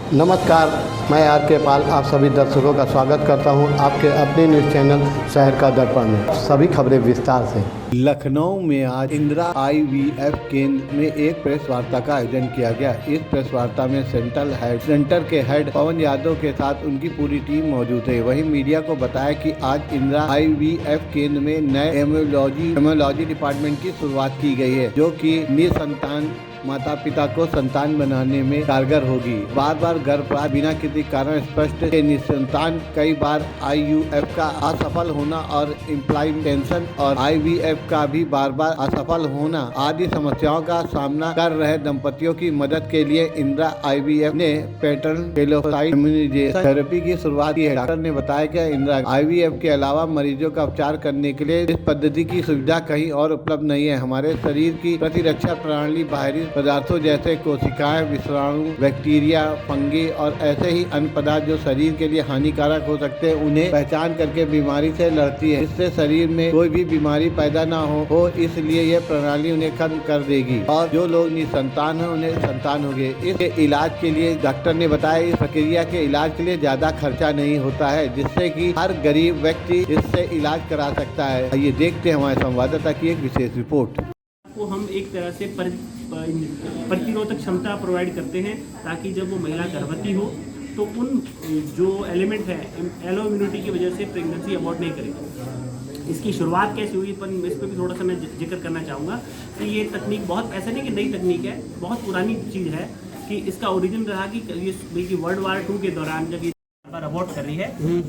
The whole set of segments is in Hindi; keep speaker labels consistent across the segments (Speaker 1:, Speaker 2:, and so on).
Speaker 1: नमस्कार, मैं आर के पाल आप सभी दर्शकों का स्वागत करता हूं आपके अपने न्यूज़ चैनल शहर का दर्पण में। सभी खबरें विस्तार से। लखनऊ में आज इंदिरा IVF केंद्र में एक प्रेस वार्ता का आयोजन किया गया। इस प्रेस वार्ता में सेंटर के हेड पवन यादव के साथ उनकी पूरी टीम मौजूद है। वहीं मीडिया को बताया कि आज इंदिरा IVF केंद्र में नए एमोलॉजी डिपार्टमेंट की शुरुआत की गई है, जो कि निसंतान माता पिता को संतान बनाने में कारगर होगी। बार बार गर्भपात बिना किसी कारण स्पष्ट के निसंतान, कई बार IUF का असफल होना और इम्प्लांटेशन और IVF का भी बार बार असफल होना आदि समस्याओं का सामना कर रहे दंपतियों की मदद के लिए इंदिरा IVF ने पैटर्न टेलोसाइट इम्यूनाइजेशन थेरेपी की शुरुआत की है। डॉक्टर ने बताया कि इंदिरा IVF के अलावा मरीजों का उपचार करने के लिए इस पद्धति की सुविधा कहीं और उपलब्ध नहीं है। हमारे शरीर की प्रतिरक्षा प्रणाली बाहरी पदार्थों जैसे कोशिकाएं, विषाणु, बैक्टीरिया, फंगी और ऐसे ही अन्य पदार्थ जो शरीर के लिए हानिकारक हो सकते हैं, उन्हें पहचान करके बीमारी से लड़ती है। इससे शरीर में कोई भी बीमारी पैदा ना हो इसलिए यह प्रणाली उन्हें खत्म कर देगी और जो लोग निसंतान हैं उन्हें संतान होगी। इसके इलाज के लिए डॉक्टर ने बताया, इस प्रक्रिया के इलाज के लिए ज्यादा खर्चा नहीं होता है, जिससे कि हर गरीब व्यक्ति इससे इलाज करा सकता है। ये देखते हैं हमारे संवाददाता की एक विशेष रिपोर्ट।
Speaker 2: को हम एक तरह से प्रतिरोधक क्षमता प्रोवाइड करते हैं, ताकि जब वो महिला गर्भवती हो तो उन जो एलिमेंट है एलो इम्यूनिटी की वजह से प्रेगनेंसी अबॉर्ट नहीं करेगी। इसकी शुरुआत कैसे हुई, पर इस पर भी थोड़ा सा मैं जिक्र करना चाहूँगा कि ये तकनीक बहुत ऐसा नहीं कि नई तकनीक है, बहुत पुरानी चीज़ है। कि इसका ओरिजिन रहा कि वर्ल्ड वार 2 के दौरान जब अबॉर्ट कर रही है,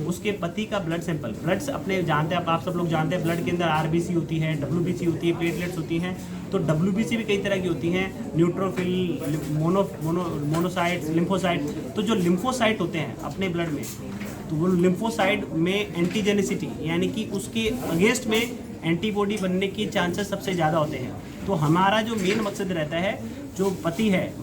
Speaker 2: उसके पति का ब्लड सैंपल, ब्लड्स अपने जानते हैं आप सब लोग जानते हैं, ब्लड के अंदर RBC होती है, WBC होती है, प्लेटलेट्स होती हैं। तो WBC भी कई तरह की होती हैं, न्यूट्रोफिल, मोनोसाइट्स, लिम्फोसाइट। तो जो लिम्फोसाइट होते हैं अपने ब्लड में, तो वो लिम्फोसाइट में एंटीजेनिसिटी यानी कि उसके अगेंस्ट में एंटीबॉडी बनने की चांसेस सबसे ज़्यादा होते हैं। तो हमारा जो मेन मकसद रहता है, जो पति है,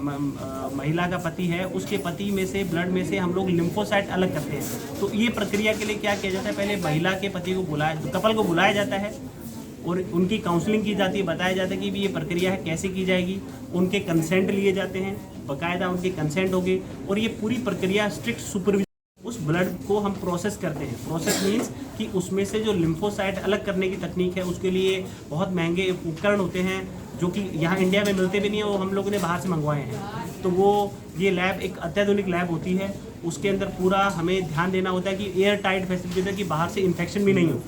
Speaker 2: महिला का पति है, उसके पति में से, ब्लड में से हम लोग लिम्फोसाइट अलग करते हैं। तो ये प्रक्रिया के लिए क्या किया जाता है, पहले महिला के पति को कपल को बुलाया जाता है और उनकी काउंसलिंग की जाती है, बताया जाता है कि ये प्रक्रिया है कैसे की जाएगी। उनके कंसेंट लिए जाते हैं, बाकायदा उनके कंसेंट होंगे और ये पूरी प्रक्रिया स्ट्रिक्ट सुपरविजन। उस ब्लड को हम प्रोसेस करते हैं। प्रोसेस मीन्स कि उसमें से जो लिम्फोसाइट अलग करने की तकनीक है, उसके लिए बहुत महंगे उपकरण होते हैं, जो कि यहाँ इंडिया में मिलते भी नहीं है, वो हम लोगों ने बाहर से मंगवाए हैं। तो वो ये लैब एक अत्याधुनिक लैब होती है, उसके अंदर पूरा हमें ध्यान देना होता है कि एयर टाइट फैसिलिटी होता है कि बाहर से इन्फेक्शन भी नहीं हो।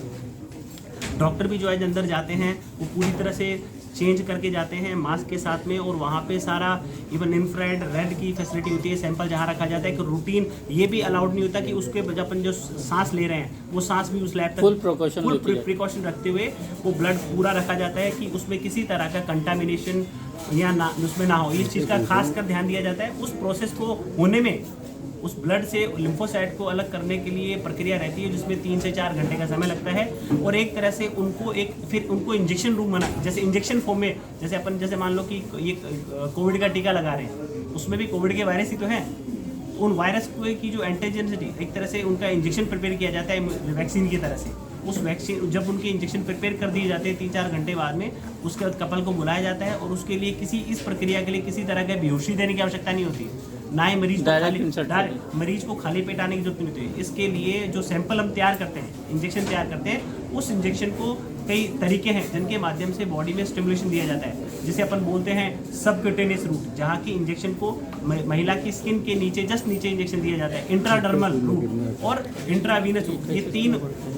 Speaker 2: डॉक्टर भी जो है अंदर जाते हैं वो पूरी तरह से चेंज करके जाते हैं मास्क के साथ में, और वहाँ पे सारा इवन इंफ्रारेड रेड की फैसिलिटी होती है, सैंपल जहाँ रखा जाता है। कि रूटीन ये भी अलाउड नहीं होता कि उसके अपन जो सांस ले रहे हैं वो सांस भी उस लैब तक फुल प्रिकॉशन रखते हुए वो ब्लड पूरा रखा जाता है कि उसमें किसी तरह का कंटामिनेशन या ना उसमें ना हो। इस चीज़ का खास कर ध्यान दिया जाता है। उस प्रोसेस को होने में उस ब्लड से लिम्फोसाइट को अलग करने के लिए प्रक्रिया रहती है, जिसमें 3 से 4 घंटे का समय लगता है। और एक तरह से उनको इंजेक्शन रूम बना, जैसे इंजेक्शन फॉर्म में, जैसे अपन जैसे मान लो कि ये कोविड का टीका लगा रहे हैं, उसमें भी कोविड के वायरस ही तो हैं। उन वायरस की जो एंटीजेनिसिटी, एक तरह से उनका इंजेक्शन प्रिपेयर किया जाता है वैक्सीन की तरह से। उस वैक्सीन जब उनके इंजेक्शन प्रिपेयर कर दिए जाते हैं 3-4 घंटे बाद में, उसके बाद कपल को बुलाया जाता है और उसके लिए इस प्रक्रिया के लिए किसी तरह का बेहोशी देने की आवश्यकता नहीं होती, ना ही मरीज को खाली पेट आने की जरूरत नहीं होती है। इसके लिए जो सैंपल हम तैयार करते हैं, इंजेक्शन तैयार करते हैं, उस इंजेक्शन को कई तरीके हैं जिनके माध्यम से बॉडी में स्टिमुलेशन दिया जाता है, जिसे अपन बोलते हैं सबक्यूटेनियस रूट, जहाँ की इंजेक्शन को महिला की स्किन के नीचे जस्ट नीचे इंजेक्शन दिया जाता है, इंट्राडर्मल रूट और इंट्रावीनस रूट।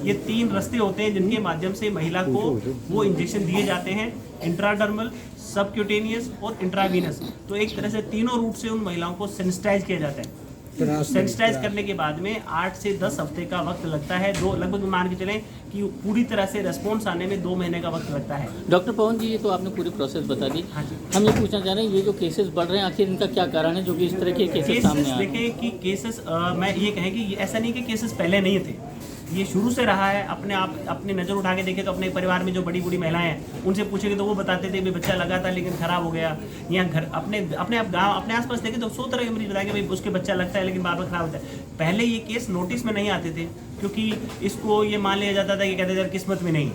Speaker 2: ये तीन रास्ते होते हैं जिनके माध्यम से महिला को वो इंजेक्शन दिए जाते हैं, इंट्राडर्मल, सबक्यूटेनियस और इंट्रावीनस। तो एक तरह से तीनों रूट से उन महिलाओं को सेंसिटाइज किया जाता है। सेंसिटाइज करने के बाद में 8 से 10 हफ्ते का वक्त लगता है। लगभग मान के चलें कि पूरी तरह से रेस्पॉन्स आने में 2 महीने का वक्त लगता है।
Speaker 3: डॉक्टर पवन जी, ये तो आपने पूरी प्रोसेस बता दी। हाँ जी, हम ये पूछना चाह रहे हैं, ये जो केसेस बढ़ रहे हैं, आखिर इनका क्या कारण है जो कि इस तरह के केसेस सामने आ रहे हैं?
Speaker 2: देखिए कि केसेस, मैं ये कहें कि ऐसा नहीं कि केसेस पहले नहीं थे, ये शुरू से रहा है। अपनी नज़र उठा के देखे तो अपने परिवार में जो बड़ी बूढ़ी महिलाएं हैं उनसे पूछेंगे तो वो बताते थे भाई बच्चा लगा था लेकिन खराब हो गया। या घर अपने आसपास देखे तो 100 तरह के मरीज बताएंगे भाई उसके बच्चा लगता है लेकिन बार बार खराब होता है। पहले ये केस नोटिस में नहीं आते थे, क्योंकि इसको ये मान लिया जाता था कि कहते थे किस्मत में नहीं,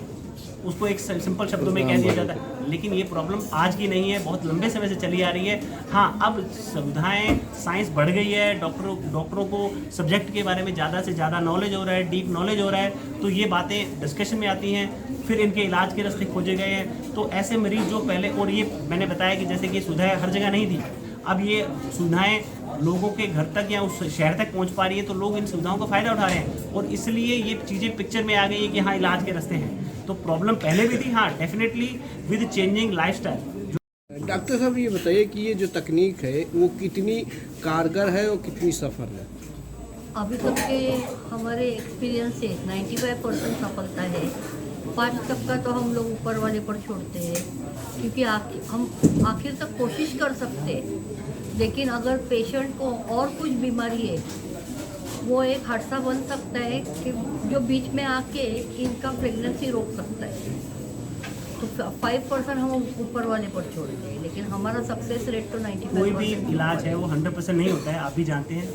Speaker 2: उसको एक सिंपल शब्दों में कह दिया जाता है, लेकिन ये प्रॉब्लम आज की नहीं है, बहुत लंबे समय से चली आ रही है। हाँ, अब सुविधाएं, साइंस बढ़ गई है, डॉक्टरों को सब्जेक्ट के बारे में ज़्यादा से ज़्यादा नॉलेज हो रहा है, डीप नॉलेज हो रहा है, तो ये बातें डिस्कशन में आती हैं, फिर इनके इलाज के रास्ते खोजे गए हैं। तो ऐसे मरीज जो पहले, और ये मैंने बताया कि जैसे कि सुविधाएं हर जगह नहीं थी, अब ये सुविधाएं लोगों के घर तक या उस शहर तक पहुंच पा रही है, तो लोग इन सुविधाओं का फ़ायदा उठा रहे हैं, और इसलिए ये चीज़ें पिक्चर में आ गई है कि हाँ, इलाज के रास्ते हैं। तो प्रॉब्लम पहले भी थी, हाँ definitely, with changing lifestyle.
Speaker 4: Doctor साहब ये बताइए कि ये जो तकनीक है वो कितनी कारगर है और कितनी सफल है?
Speaker 5: अभी तक के हमारे एक्सपीरियंस से 95% सफलता है। 5% तो हम लोग ऊपर वाले पर छोड़ते हैं, क्योंकि हम आखिर तक कोशिश कर सकते हैं, लेकिन अगर पेशेंट को और कुछ बीमारी है, वो एक हादसा बन सकता है कि जो बीच में आके इनका प्रेगनेंसी रोक सकता है। तो 5% हम ऊपर वाले पर छोड़ते हैं, लेकिन हमारा सक्सेस रेट तो 95%।
Speaker 2: कोई भी इलाज है वो 100% नहीं होता है, आप भी जानते हैं।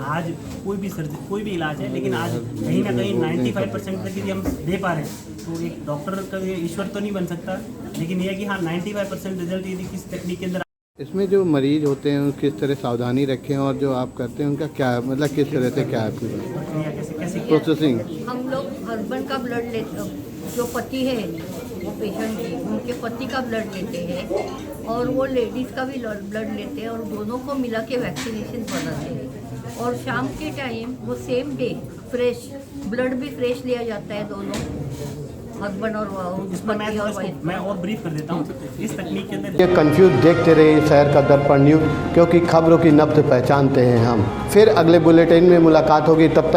Speaker 2: आज कोई भी इलाज है, लेकिन आज कहीं ना कहीं 95% तक यदि हम दे पा रहे हैं, तो एक डॉक्टर का ईश्वर तो नहीं बन सकता, लेकिन यह है कि हाँ 95% रिजल्ट यदि किसी तकनीक के अंदर।
Speaker 1: इसमें जो मरीज होते हैं किस तरह सावधानी रखें, और जो आप करते हैं उनका क्या मतलब किस तरह से क्या है
Speaker 2: कैसे
Speaker 1: प्रोसेसिंग?
Speaker 5: हम लोग हस्बैंड का ब्लड लेते, जो पति है वो पेशेंट की, उनके पति का ब्लड लेते हैं, और वो लेडीज़ का भी ब्लड लेते हैं, और दोनों को मिला के वैक्सीनेशन बनाते हैं। और शाम के टाइम वो सेम डे फ्रेश ब्लड भी फ्रेश लिया जाता है, दोनों हस्बैंड और
Speaker 2: इसमें
Speaker 5: पति और वाइफ।
Speaker 2: मैं और ब्रीफ कर देता हूँ इस तकनीक के अंदर।
Speaker 1: ये कंफ्यूज देखते रहिए शहर का दर्पण न्यूज़, क्योंकि खबरों की नब्ज पहचानते हैं हम। फिर अगले बुलेटिन में मुलाकात होगी, तब तक